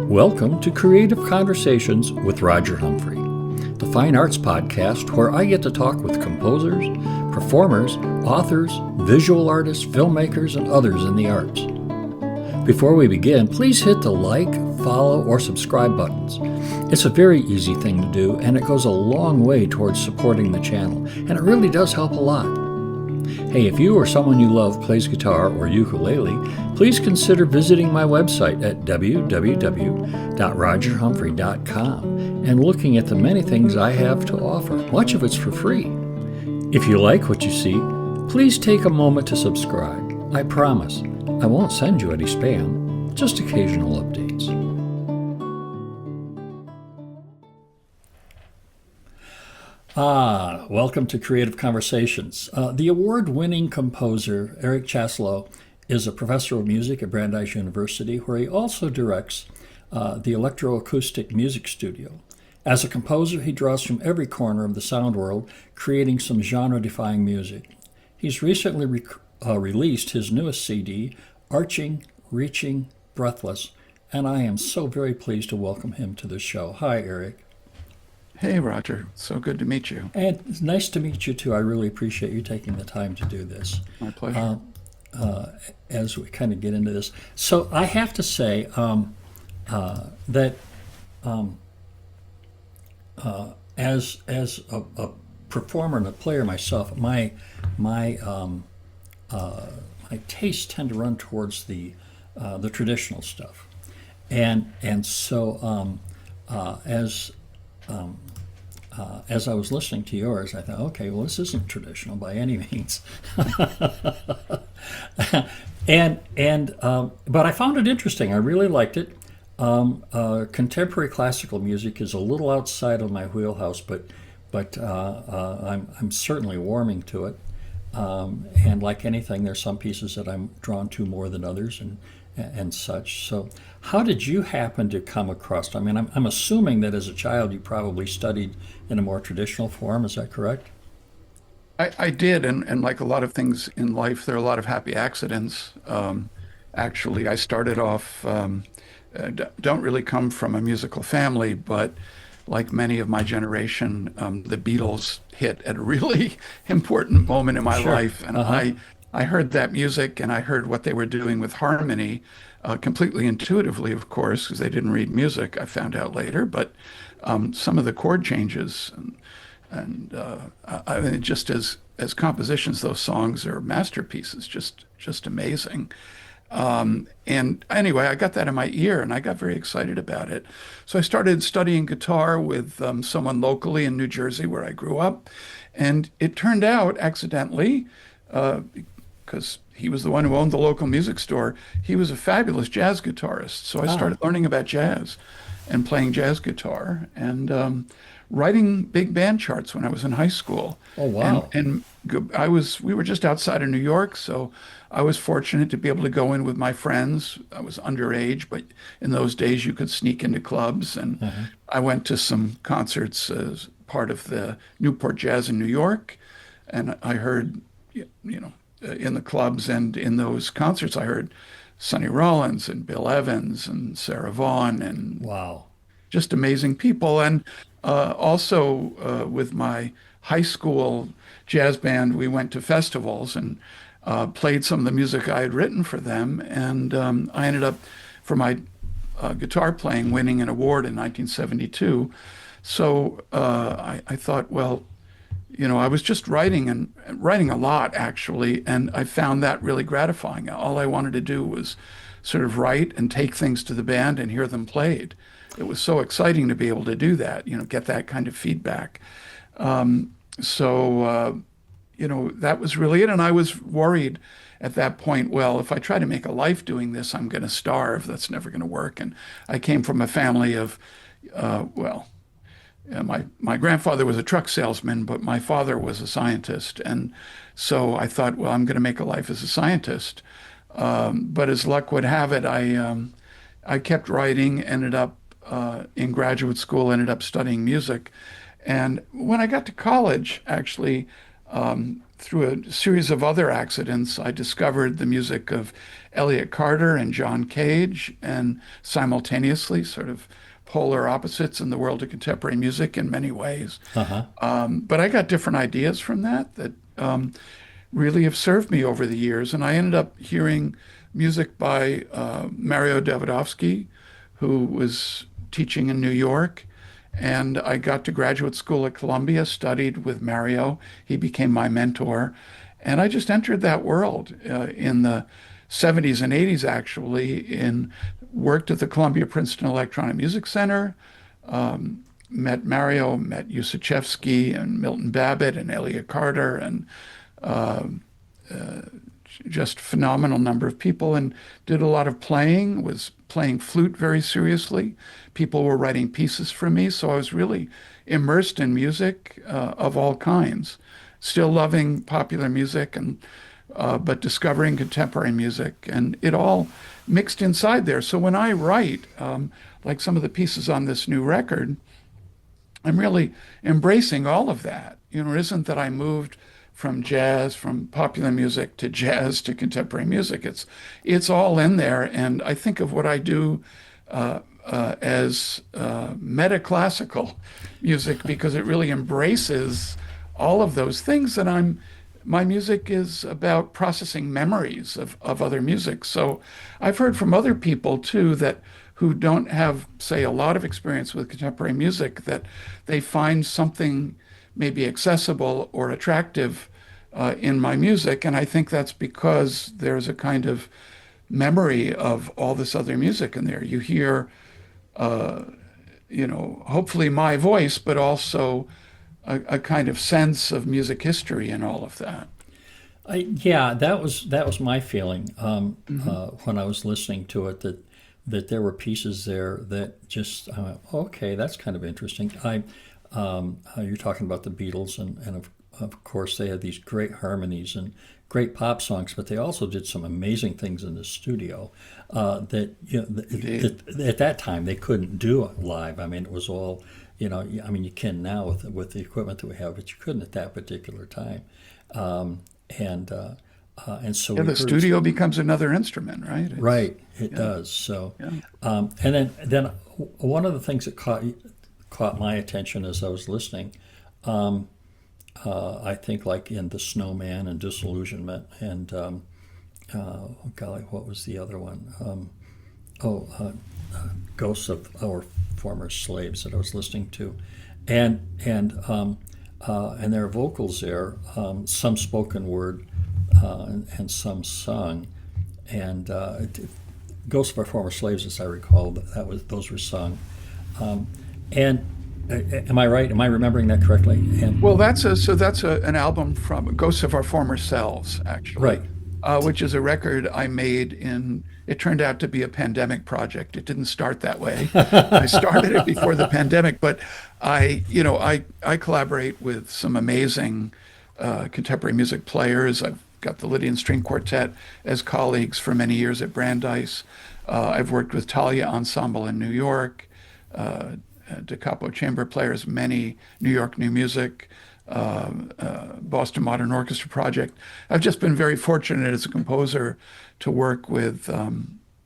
Welcome to Creative Conversations with Roger Humphrey, the fine arts podcast where I get to talk with composers, performers, authors, visual artists, filmmakers, and others in the arts. Before we begin, please hit the like, follow, or subscribe buttons. It's a very easy thing to do, and it goes a long way towards supporting the channel, and it really does help a lot. Hey, if you or someone you love plays guitar or ukulele, please consider visiting my website at www.rogerhumphrey.com and looking at the many things I have to offer. Much of it's for free. If you like what you see, please take a moment to subscribe. I promise I won't send you any spam, just occasional updates. Welcome to Creative Conversations. The award-winning composer, Eric Chasalow, is a professor of music at Brandeis University, where he also directs the electro acoustic music studio. As a composer, he draws from every corner of the sound world, creating some genre-defying music. He's recently released his newest CD, Arching, Reaching, Breathless, and I am so very pleased to welcome him to the show. Hi, Eric. Hey, Roger. So good to meet you. And it's nice to meet you, too. I really appreciate you taking the time to do this. My pleasure. As we kind of get into this. So I have to say that as a performer and a player myself, my tastes tend to run towards the traditional stuff, and so as I was listening to yours, I thought, okay, well, this isn't traditional by any means. But I found it interesting. I really liked it. Contemporary classical music is a little outside of my wheelhouse, but I'm certainly warming to it. And like anything, there's some pieces that I'm drawn to more than others, and such. So how did you happen to come across? I mean, I'm assuming that as a child you probably studied in a more traditional form. Is that correct? I did, and like a lot of things in life, there are a lot of happy accidents. Actually, I started off, don't really come from a musical family, but like many of my generation, the Beatles hit at a really important moment in my Sure. life, and I heard that music and I heard what they were doing with harmony, completely intuitively, of course, because they didn't read music, I found out later, but some of the chord changes and I mean, just as compositions, those songs are masterpieces, just amazing. And anyway, I got that in my ear and I got very excited about it. So I started studying guitar with someone locally in New Jersey where I grew up. And it turned out accidentally, because he was the one who owned the local music store, he was a fabulous jazz guitarist. So I Ah, started learning about jazz and playing jazz guitar and writing big band charts when I was in high school. oh, And wow. and we were just outside of New York, so I was fortunate to be able to go in with my friends. I was underage, but in those days you could sneak into clubs, and Uh-huh. I went to some concerts as part of the Newport Jazz in New York, and I heard, in the clubs and in those concerts, I heard Sonny Rollins and Bill Evans and Sarah Vaughan and Wow. just amazing people. And also with my high school jazz band, we went to festivals and played some of the music I had written for them. And I ended up, for my guitar playing, winning an award in 1972. So I thought, well, I was just writing and writing a lot actually, and I found that really gratifying. All I wanted to do was sort of write and take things to the band and hear them played. It was so exciting to be able to do that, get that kind of feedback. So that was really it. And I was worried at that point, well, if I try to make a life doing this, I'm going to starve. That's never going to work. And I came from a family of, well, my grandfather was a truck salesman, but my father was a scientist. And so I thought, well, I'm going to make a life as a scientist. But as luck would have it, I kept writing, ended up in graduate school, ended up studying music. And when I got to college, actually, through a series of other accidents, I discovered the music of Elliott Carter and John Cage, and simultaneously sort of polar opposites in the world of contemporary music in many ways. Uh-huh. But I got different ideas from that really have served me over the years. And I ended up hearing music by Mario Davidovsky, who was teaching in New York. And I got to graduate school at Columbia, studied with Mario. He became my mentor. And I just entered that world in the 70s and 80s, actually, and worked at the Columbia Princeton Electronic Music Center, met Mario, met Usichevsky and Milton Babbitt and Elliott Carter and just phenomenal number of people, and did a lot of playing, was playing flute very seriously. People were writing pieces for me, so I was really immersed in music of all kinds, still loving popular music and but discovering contemporary music, and it all mixed inside there. So when I write, like some of the pieces on this new record, I'm really embracing all of that. It isn't that I moved from jazz, from popular music to jazz to contemporary music. It's all in there, and I think of what I do as meta-classical music because it really embraces all of those things. And my music is about processing memories of other music. So I've heard from other people too that who don't have, say, a lot of experience with contemporary music, that they find something maybe accessible or attractive in my music. And I think that's because there's a kind of memory of all this other music in there. You hear, hopefully my voice, but also a kind of sense of music history and all of that. Yeah, that was my feeling when I was listening to it, that there were pieces there that just okay, that's kind of interesting. You're talking about the Beatles, and of course they had these great harmonies and great pop songs, but they also did some amazing things in the studio that at that time they couldn't do live. I mean, it was all you can now with the equipment that we have, but you couldn't at that particular time. And so the studio becomes another instrument, right? Right, it does. So, and then one of the things that caught my attention as I was listening, I think like in The Snowman and Disillusionment, and golly, what was the other one? Ghosts of Our Former Slaves that I was listening to, and there are vocals there, some spoken word and some sung, and Ghosts of Our Former Slaves, as I recall, those were sung, and am I right? Am I remembering that correctly? Well, that's an album from Ghosts of Our Former Selves, actually, right, which is a record I made in. It turned out to be a pandemic project. It didn't start that way. I started it before the pandemic, but I collaborate with some amazing contemporary music players. I've got the Lydian String Quartet as colleagues for many years at Brandeis. I've worked with Talia Ensemble in New York, Da Capo Chamber players, many New York New Music, Boston Modern Orchestra Project. I've just been very fortunate as a composer to work with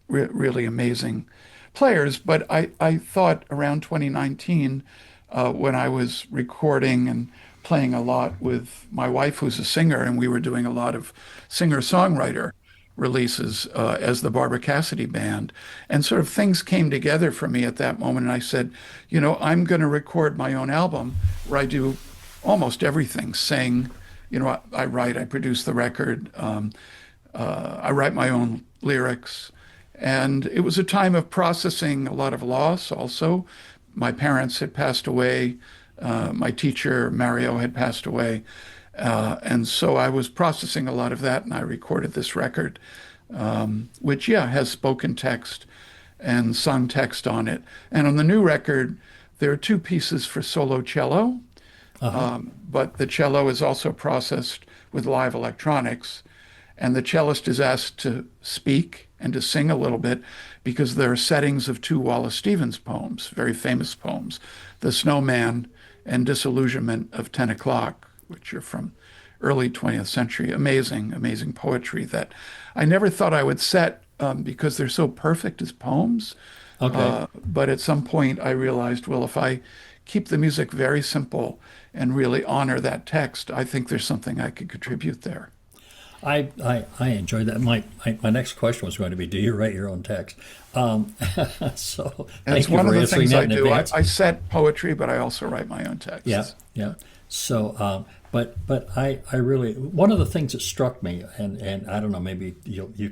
really amazing players. But I thought around 2019, when I was recording and playing a lot with my wife, who's a singer, and we were doing a lot of singer-songwriter releases as the Barbara Cassidy Band. And sort of things came together for me at that moment. And I said, I'm going to record my own album where I do almost everything, sing, I write, I produce the record, I write my own lyrics. And it was a time of processing a lot of loss also. My parents had passed away. My teacher, Mario, had passed away. And so I was processing a lot of that, and I recorded this record, which, has spoken text and sung text on it. And on the new record, there are two pieces for solo cello, but the cello is also processed with live electronics. And the cellist is asked to speak and to sing a little bit because there are settings of two Wallace Stevens poems, very famous poems, The Snowman and Disillusionment of 10 O'Clock, which are from early 20th century. Amazing, amazing poetry that I never thought I would set because they're so perfect as poems. Okay. But at some point, I realized, well, if I keep the music very simple and really honor that text, I think there's something I could contribute there. I enjoyed that. My next question was going to be, do you write your own text? So And it's thank you one of for the answering things that I in do. advance. I set poetry, but I also write my own Yeah, texts. yeah. So, but I really, one of the things that struck me, and I don't know, maybe you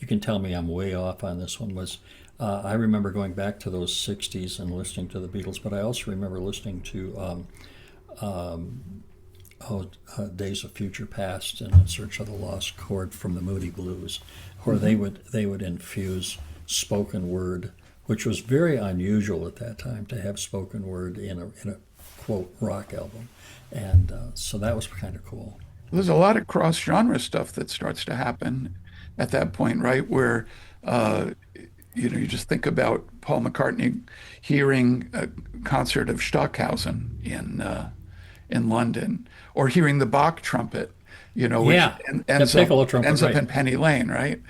can tell me I'm way off on this one, was I remember going back to those '60s and listening to the Beatles, but I also remember listening to Days of Future Past and In Search of the Lost Chord from the Moody Blues, where they would infuse spoken word, which was very unusual at that time to have spoken word in a quote rock album, and so that was kind of cool. There's a lot of cross-genre stuff that starts to happen at that point, right? Where uh, you just think about Paul McCartney hearing a concert of Stockhausen in London, or hearing the Bach trumpet, which Yeah, the ends up piccolo trumpet, ends up right? in Penny Lane, right?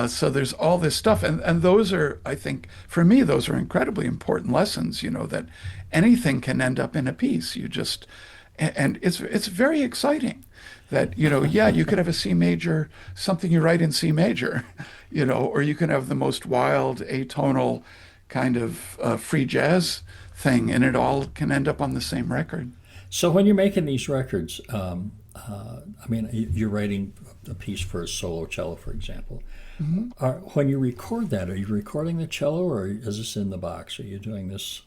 So there's all this stuff, and those are, I think, for me, those are incredibly important lessons. That anything can end up in a piece. And it's very exciting that, yeah, you could have a C major, something you write in C major, or you can have the most wild atonal kind of free jazz thing, and it all can end up on the same record. So when you're making these records, I mean, you're writing a piece for a solo cello, for example. When you record that, are you recording the cello, or is this in the box? Are you doing this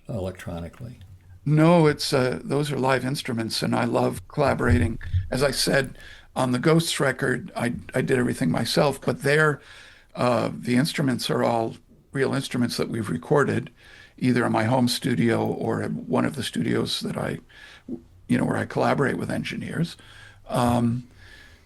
electronically? No, it's those are live instruments, and I love collaborating. As I said, on the Ghosts record, I did everything myself, but there, the instruments are all real instruments that we've recorded, either in my home studio or at one of the studios that where I collaborate with engineers.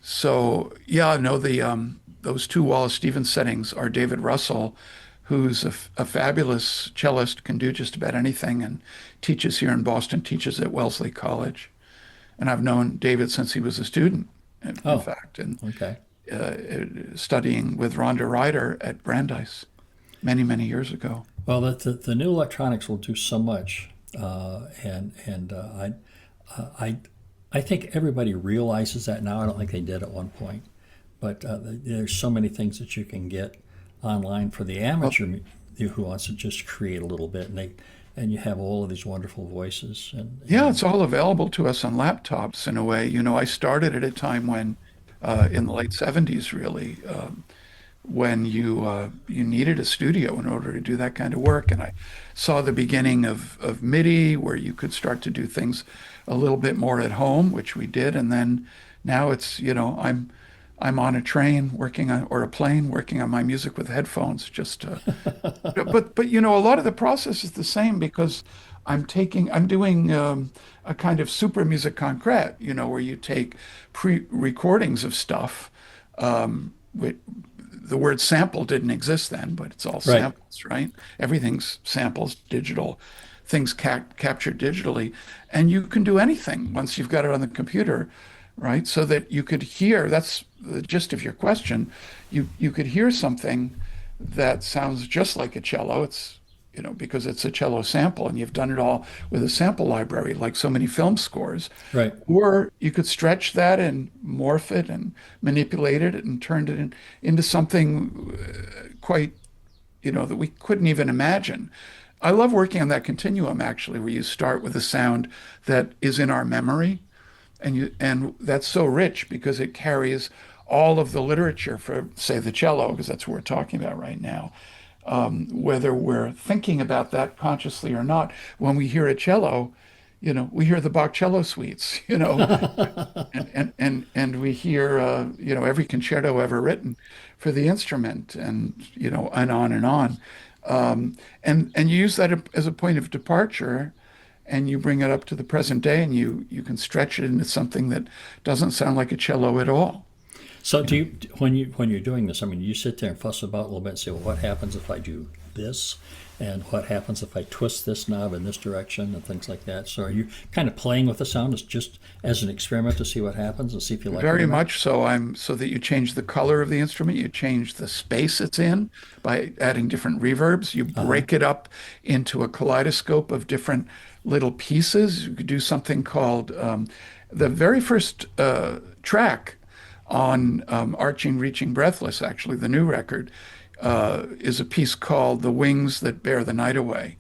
So yeah, no, the those two Wallace Stevens settings are David Russell, who's a fabulous cellist, can do just about anything, and teaches here in Boston, teaches at Wellesley College. And I've known David since he was a student, in Oh, fact, and okay. studying with Rhonda Ryder at Brandeis many, many years ago. Well, the new electronics will do so much, and I I think everybody realizes that now. I don't think they did at one point, but there's so many things that you can get online for the Well, amateur who wants to just create a little bit, and you have all of these wonderful voices, yeah, and it's all available to us on laptops in a way. I started at a time when, in the late 70s, really, when you needed a studio in order to do that kind of work. And I saw the beginning of MIDI, where you could start to do things a little bit more at home, which we did. And then now it's, I'm on a train working on, or a plane working on my music with headphones, but a lot of the process is the same because I'm doing a kind of super music concrete, where you take pre-recordings of stuff. With, the word sample didn't exist then, but it's all right. samples, right? Everything's samples, digital, things captured digitally, and you can do anything once you've got it on the computer, right? So that you could hear, that's the gist of your question. You could hear something that sounds just like a cello. It's, because it's a cello sample and you've done it all with a sample library, like so many film scores. Right. Or you could stretch that and morph it and manipulate it and turn it into something quite, that we couldn't even imagine. I love working on that continuum, actually, where you start with a sound that is in our memory, and that's so rich because it carries all of the literature for, say, the cello, because that's what we're talking about right now. Whether we're thinking about that consciously or not, when we hear a cello, we hear the Bach cello suites, and we hear, every concerto ever written for the instrument, and on and on. And you use that as a point of departure, and you bring it up to the present day, and you can stretch it into something that doesn't sound like a cello at all. So when you're doing this, I mean, you sit there and fuss about it a little bit and say, well, what happens if I do this? And what happens if I twist this knob in this direction and things like that? So are you kind of playing with the sound as just as an experiment to see what happens and see if you like it Very or not? much so. I'm so that you change the color of the instrument, you change the space it's in by adding different reverbs. You Uh-huh. break it up into a kaleidoscope of different little pieces. You could do something called the very first track on Arching, Reaching, Breathless, actually, the new record, is a piece called The Wings That Bear the Night Away.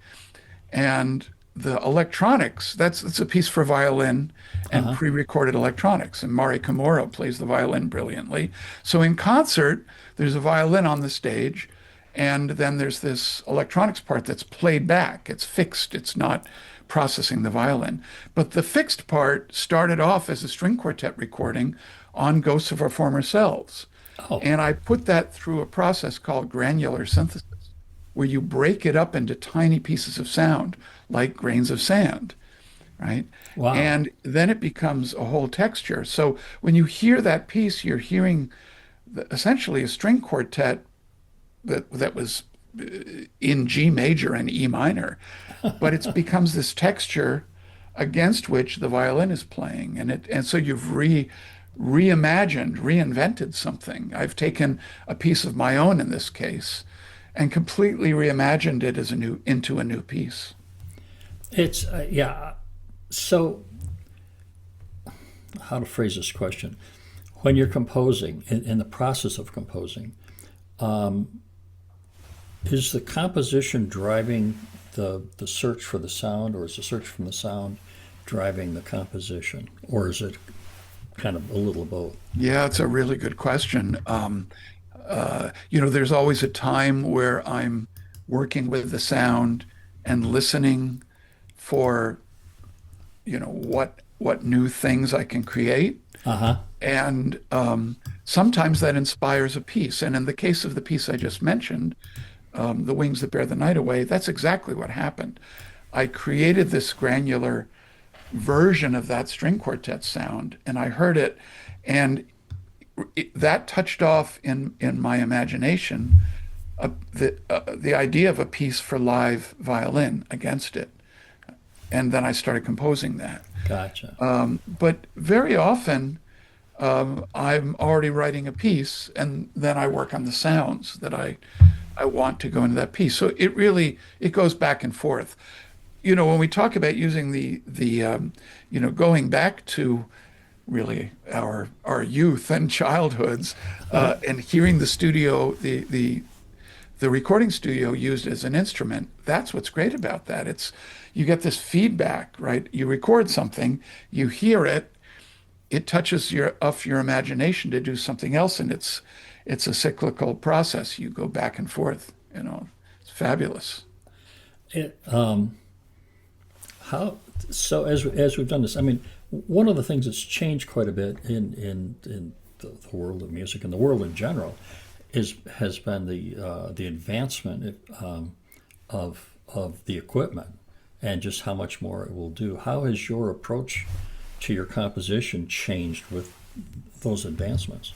And the electronics, that's a piece for violin and Uh-huh. pre-recorded electronics. And Mari Kimura plays the violin brilliantly. So in concert, there's a violin on the stage, and then there's this electronics part that's played back. It's fixed, it's not processing the violin. But the fixed part started off as a string quartet recording on Ghosts of Our Former Selves. Oh, And I put that through a process called granular synthesis, where you break it up into tiny pieces of sound, like grains of sand, right? wow. And then it becomes a whole texture. So when you hear that piece, you're hearing essentially a string quartet that was in G major and E minor, but it becomes this texture against which the violin is playing, and so you've reimagined, reinvented something. I've taken a piece of my own in this case and completely reimagined it as a new into a new piece. It's yeah. So how to phrase this question? When you're composing, in the process of composing, is the composition driving the search for the sound, or is the search from the sound driving the composition, or is it kind of a little of both? Yeah, it's a really good question. There's always a time where I'm working with the sound and listening for, what new things I can create. Uh huh. And sometimes that inspires a piece. And in the case of the piece I just mentioned, The Wings That Bear the Night Away, that's exactly what happened. I created this granular version of that string quartet sound, and I heard it, and that touched off in my imagination the idea of a piece for live violin against it. And then I started composing that. Gotcha. But very often, I'm already writing a piece, and then I work on the sounds that I want to go into that piece. So it goes back and forth. When we talk about using going back to really our youth and childhoods, and hearing the recording studio used as an instrument, that's what's great about that. You get this feedback, right? You record something, you hear it, it touches your imagination to do something else, and it's a cyclical process. You go back and forth, It's fabulous. It, how so as we've done this, I mean, one of the things that's changed quite a bit in the world of music and the world in general has been the advancement of the equipment and just how much more it will do. How has your approach to your composition changed with those advancements?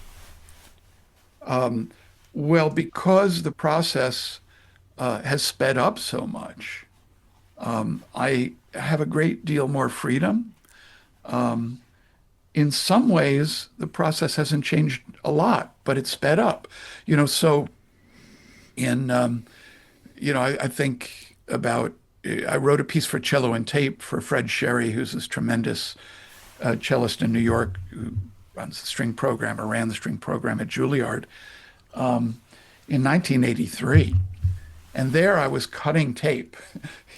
Well, because the process has sped up so much, I have a great deal more freedom. In some ways, the process hasn't changed a lot, but it's sped up. So in I think about I wrote a piece for cello and tape for Fred Sherry, who's this tremendous cellist in New York who runs the string program or ran the string program at Juilliard in 1983. And there I was cutting tape,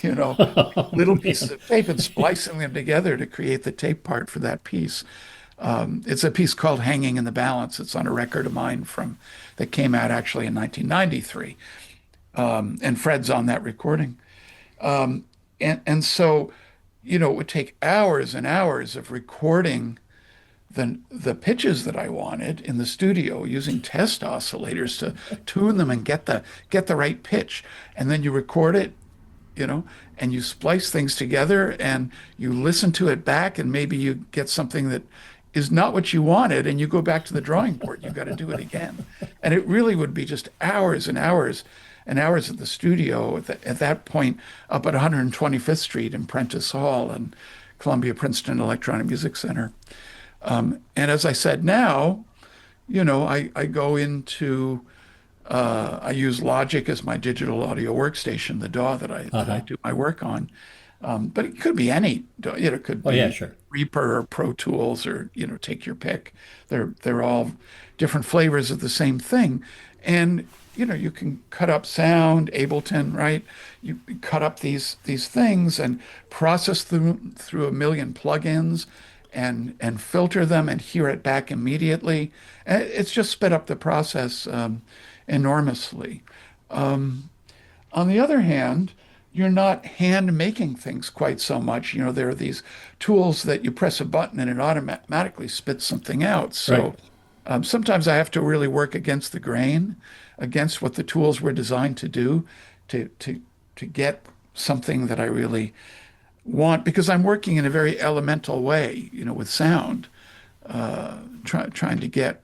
little pieces of tape and splicing them together to create the tape part for that piece. It's a piece called Hanging in the Balance. It's on a record of mine that came out actually in 1993. And Fred's on that recording. And so, it would take hours and hours of recording the pitches that I wanted in the studio using test oscillators to tune them and get the right pitch. And then you record it, and you splice things together and you listen to it back, and maybe you get something that is not what you wanted, and you go back to the drawing board. You've got to do it again. And it really would be just hours and hours and hours at the studio at that point up at 125th Street in Prentice Hall and Columbia Princeton Electronic Music Center. And as I said now, I go into I use Logic as my digital audio workstation, the DAW that I do my work on. But it could be any, it could Oh, yeah, be sure. Reaper or Pro Tools or, take your pick. They're all different flavors of the same thing. And, you can cut up sound, Ableton, right? You cut up these things and process them through a million plugins and filter them and hear it back immediately. And it's just sped up the process enormously. On the other hand, you're not hand making things quite so much. There are these tools that you press a button and it automatically spits something out. Right. So sometimes I have to really work against the grain, against what the tools were designed to do, to get something that I really want, because I'm working in a very elemental way, with sound, trying to get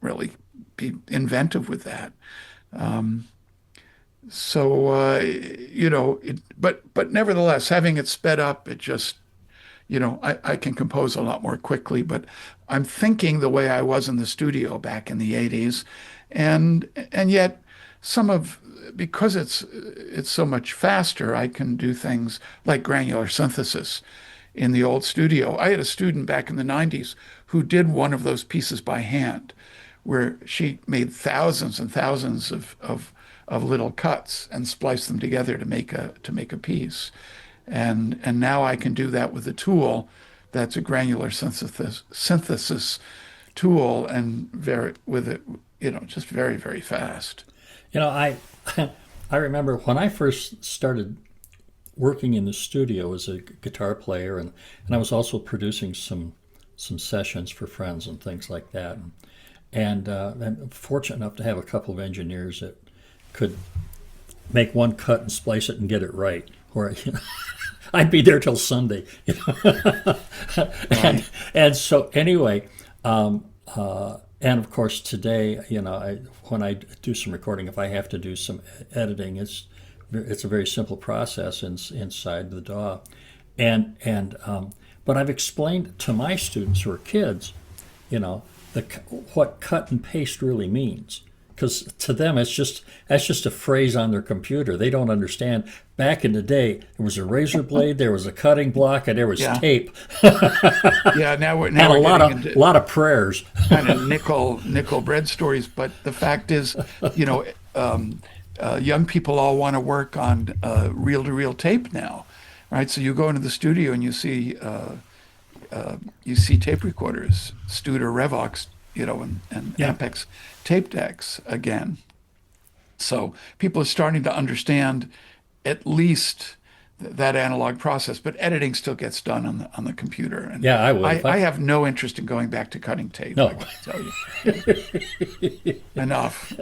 really be inventive with that. But nevertheless, having it sped up, it just, I can compose a lot more quickly. But I'm thinking the way I was in the studio back in the 80s, and yet because it's so much faster, I can do things like granular synthesis in the old studio. I had a student back in the 90s who did one of those pieces by hand, where she made thousands and thousands of little cuts and splice them together to make a piece. And now I can do that with a tool that's a granular synthesis tool, and just very, very fast. I I remember when I first started working in the studio as a guitar player, and I was also producing some sessions for friends and things like that. And I'm fortunate enough to have a couple of engineers that could make one cut and splice it and get it right. Or I'd be there till Sunday. And so anyway, and of course today, when I do some recording, if I have to do some editing, it's a very simple process inside the DAW, but I've explained to my students who are kids, what cut and paste really means. Because to them, that's just a phrase on their computer. They don't understand. Back in the day, there was a razor blade, there was a cutting block, and there was tape. Yeah, now we're and a getting lot into of lot of prayers. kind of nickel bread stories. But the fact is, young people all want to work on reel-to-reel tape now, right? So you go into the studio and you see tape recorders, Studer Revox, and Yeah. Ampex tape decks again. So people are starting to understand at least that analog process, but editing still gets done on the computer. And Yeah, I would. I have no interest in going back to cutting tape. No. I can tell you. Enough.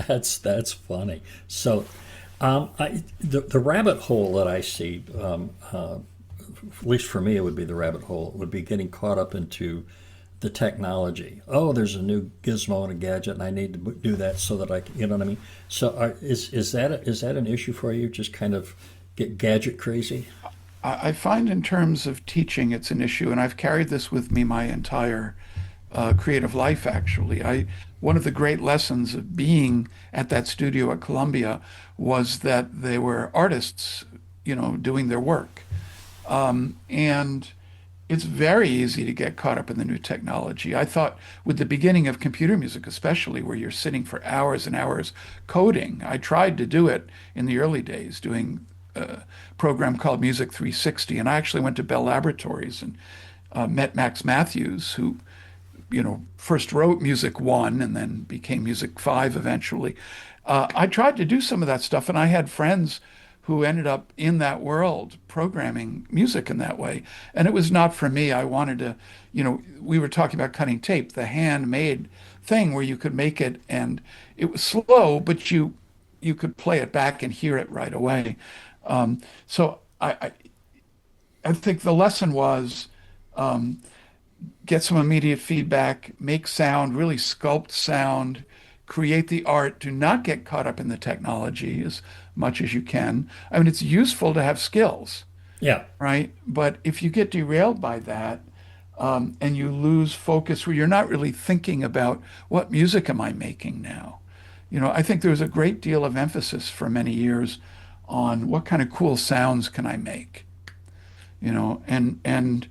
That's funny. So, the rabbit hole that I see, at least for me, it would be the rabbit hole. It would be getting caught up into the technology. Oh, there's a new gizmo and a gadget, and I need to do that so that I can, you know what I mean? So, is that an issue for you? Just kind of get gadget crazy? I find in terms of teaching, it's an issue, and I've carried this with me my entire creative life, actually. One of the great lessons of being at that studio at Columbia was that they were artists, doing their work. And it's very easy to get caught up in the new technology. I thought with the beginning of computer music, especially where you're sitting for hours and hours coding, I tried to do it in the early days, doing a program called Music 360. And I actually went to Bell Laboratories and met Max Matthews, who, first wrote Music 1 and then became Music 5 eventually. I tried to do some of that stuff, and I had friends who ended up in that world programming music in that way. And it was not for me. I wanted to, we were talking about cutting tape, the handmade thing where you could make it and it was slow, but you could play it back and hear it right away. So I think the lesson was get some immediate feedback, make sound, really sculpt sound, create the art. Do not get caught up in the technology as much as you can. I mean, it's useful to have skills, Yeah. right? But if you get derailed by that, and you lose focus where you're not really thinking about what music am I making now? I think there was a great deal of emphasis for many years on what kind of cool sounds can I make? And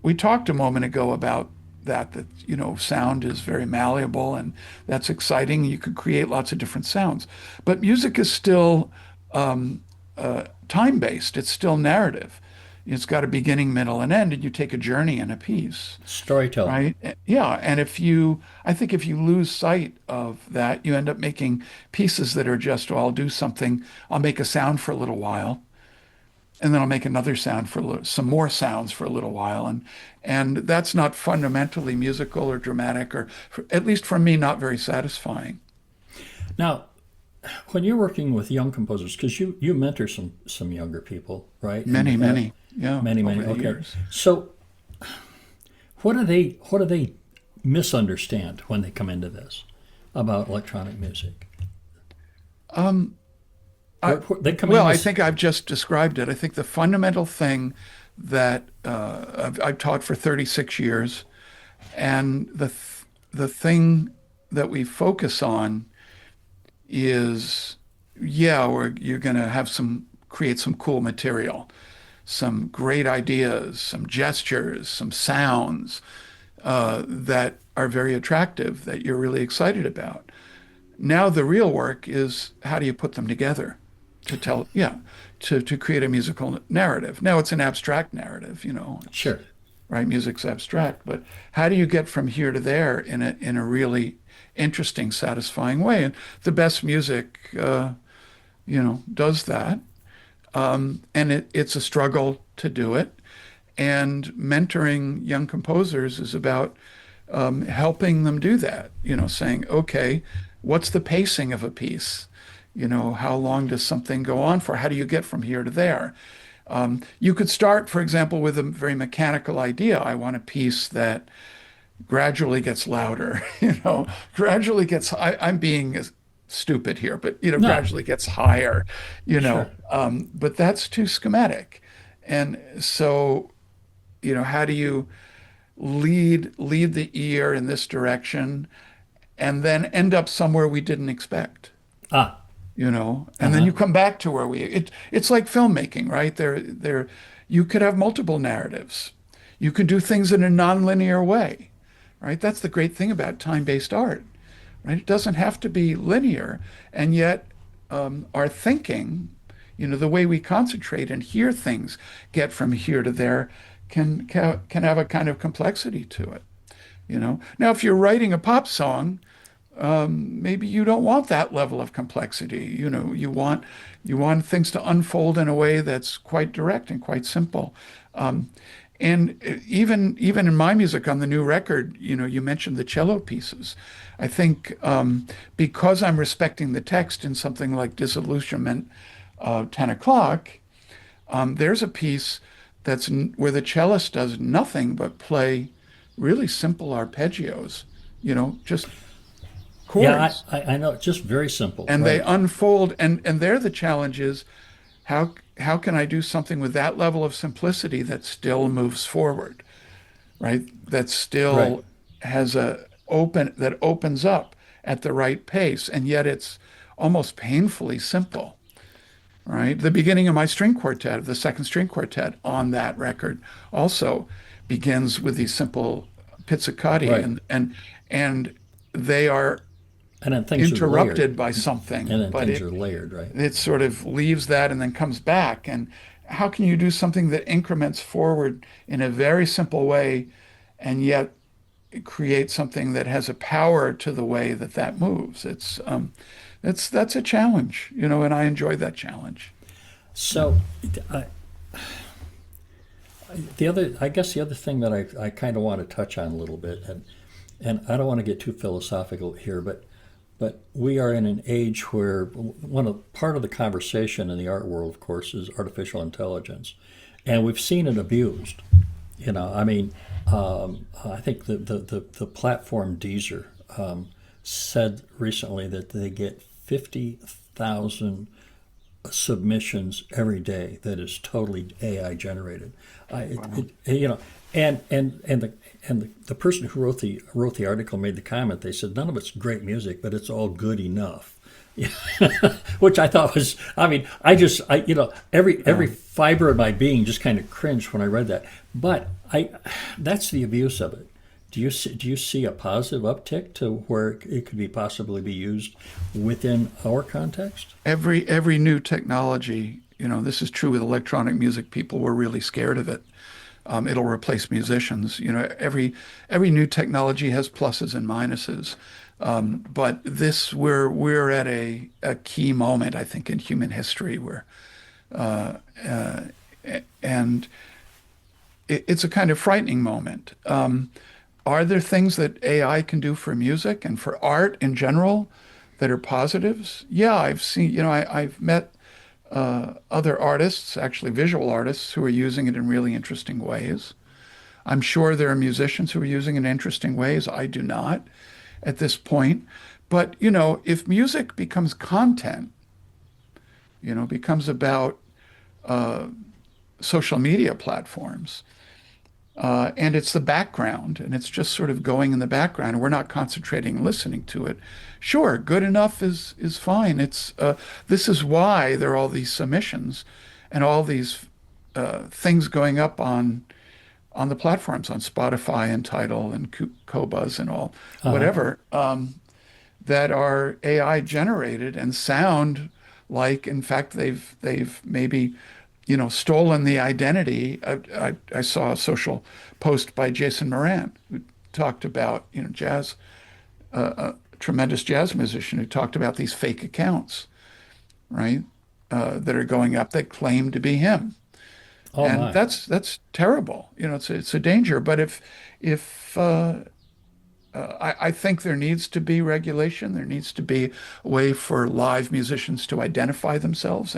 we talked a moment ago about that sound is very malleable and that's exciting. You could create lots of different sounds, but music is still time-based. It's still narrative. It's got a beginning, middle, and end, and you take a journey in a piece, Storytelling. right? Yeah, and I think if you lose sight of that, you end up making pieces that are just, oh, I'll do something. I'll make a sound for a little while, and then I'll make another sound for some more sounds for a little while, and that's not fundamentally musical or dramatic, or at least for me, not very satisfying. Now, when you're working with young composers, because you mentor some younger people, right? Many, And many, yeah, many. over the Okay. years. So, what do they misunderstand when they come into this about electronic music? They come in Well, I with, think I've just described it. I think the fundamental thing that I've taught for 36 years, and the thing that we focus on is, yeah, you're going to have create some cool material, some great ideas, some gestures, some sounds that are very attractive that you're really excited about. Now the real work is how do you put them together to tell, yeah, to create a musical narrative. Now it's an abstract narrative, sure. right? Music's abstract, but how do you get from here to there in a really interesting, satisfying way? And the best music, does that. And it's a struggle to do it. And mentoring young composers is about helping them do that, saying, okay, what's the pacing of a piece? How long does something go on for? How do you get from here to there? You could start, for example, with a very mechanical idea. I want a piece that gradually gets louder, gradually gets, I'm being stupid here, but, No, gradually gets higher, sure. but that's too schematic. And so, how do you lead the ear in this direction and then end up somewhere we didn't expect? Ah, And then uh-huh. you come back to where it's like filmmaking, right? You could have multiple narratives. You could do things in a nonlinear way, right? That's the great thing about time-based art, right? It doesn't have to be linear, and yet our thinking, the way we concentrate and hear things, get from here to there, can have a kind of complexity to it. Now, if you're writing a pop song, maybe you don't want that level of complexity. You want things to unfold in a way that's quite direct and quite simple. And even in my music on the new record, you mentioned the cello pieces. I think because I'm respecting the text in something like Disillusionment, 10 o'clock, there's a piece where the cellist does nothing but play really simple arpeggios, just Yeah, chords, I know. Just very simple, and they right? unfold. And there the challenge is how can I do something with that level of simplicity that still moves forward, right? That Right. still that opens up at the right pace, and yet it's almost painfully simple, right? The beginning of my string quartet, the second string quartet on that record, also begins with these simple pizzicati, Right. and they are And then things are layered. interrupted by And something, then but things it are layered, right? it sort of leaves that and then comes back. And how can you do something that increments forward in a very simple way, and yet create something that has a power to the way that moves? That's a challenge, and I enjoy that challenge. So, I, I guess the other thing that I kind of want to touch on a little bit, and I don't want to get too philosophical here, but we are in an age where part of the conversation in the art world, of course, is artificial intelligence, and we've seen it abused. I mean, I think the platform Deezer said recently that they get 50,000 submissions every day that is totally AI generated. And the person who wrote the article made the comment. They said none of it's great music, but it's all good enough. Which I thought was, I mean, every fiber of my being just kind of cringed when I read that. But that's the abuse of it. Do you see a positive uptick to where it could be possibly be used within our context? Every new technology, this is true with electronic music. People were really scared of it. It'll replace musicians. Every new technology has pluses and minuses. But we're at a key moment, I think, in human history where, and it's a kind of frightening moment. Are there things that AI can do for music and for art in general that are positives? Yeah, I've seen, I've met other artists, actually visual artists, who are using it in really interesting ways. I'm sure there are musicians who are using it in interesting ways. I do not at this point. But, if music becomes content, becomes about social media platforms, and it's the background, and it's just sort of going in the background, and we're not concentrating and listening to it. Sure, good enough is fine. This is why there are all these submissions and all these things going up on the platforms, on Spotify and Tidal and Qobuz and all, whatever, that are AI generated and sound like, in fact, they've maybe stolen the identity. I saw a social post by Jason Moran who talked about, jazz, a tremendous jazz musician who talked about these fake accounts, right, that are going up that claim to be him. Oh And my. that's terrible. It's a danger. But if I think there needs to be regulation. There needs to be a way for live musicians to identify themselves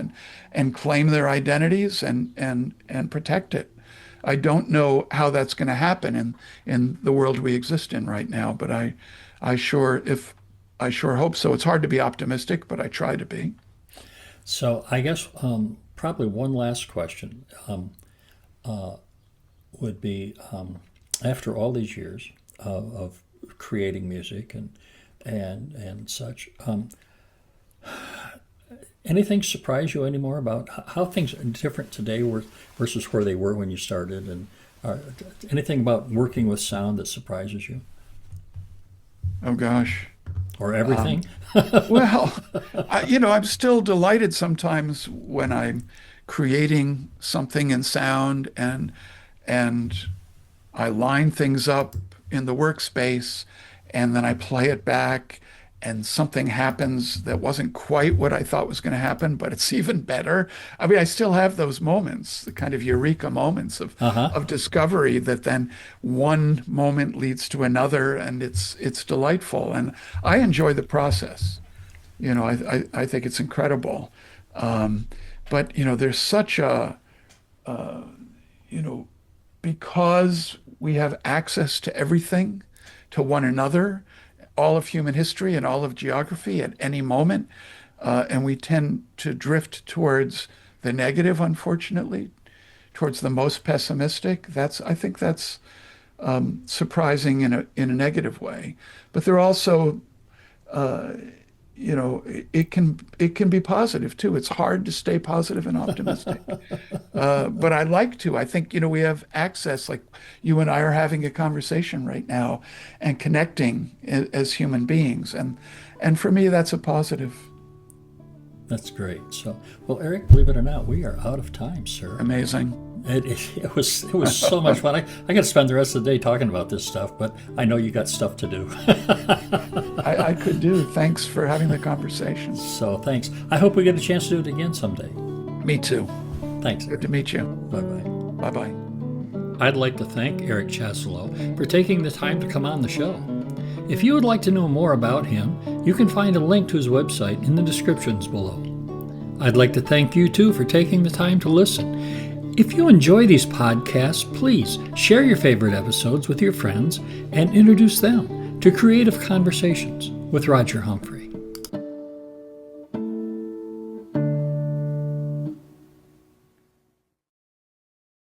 and claim their identities and protect it. I don't know how that's going to happen in the world we exist in right now, but I sure hope so. It's hard to be optimistic, but I try to be. So I guess probably one last question would be after all these years of creating music and such, anything surprise you anymore about how things are different today versus where they were when you started, and anything about working with sound that surprises you, Oh gosh. or everything? Well, I'm still delighted sometimes when I'm creating something in sound and I line things up in the workspace and then I play it back and something happens that wasn't quite what I thought was going to happen, but it's even better. I mean, I still have those moments, the kind of eureka moments Uh-huh. of discovery that then one moment leads to another, and it's delightful. And I enjoy the process. I think it's incredible. But there's such a you know, because we have access to everything, to one another, all of human history and all of geography at any moment, and we tend to drift towards the negative, unfortunately, towards the most pessimistic. I think that's surprising in a negative way. But there are also it can be positive too. It's hard to stay positive and optimistic, but I like to. I think we have access, like you and I are having a conversation right now, and connecting as human beings, and for me that's a positive. That's great. So, well, Eric, believe it or not, we are out of time, sir. Amazing. It was so much fun. I got to spend the rest of the day talking about this stuff, but I know you got stuff to do. I could do. Thanks for having the conversation. So thanks. I hope we get a chance to do it again someday. Me too. Thanks. Good to meet you. Bye-bye. Bye-bye. I'd like to thank Eric Chasalow for taking the time to come on the show. If you would like to know more about him, you can find a link to his website in the descriptions below. I'd like to thank you too for taking the time to listen. If you enjoy these podcasts, please share your favorite episodes with your friends and introduce them to Creative Conversations with Roger Humphrey.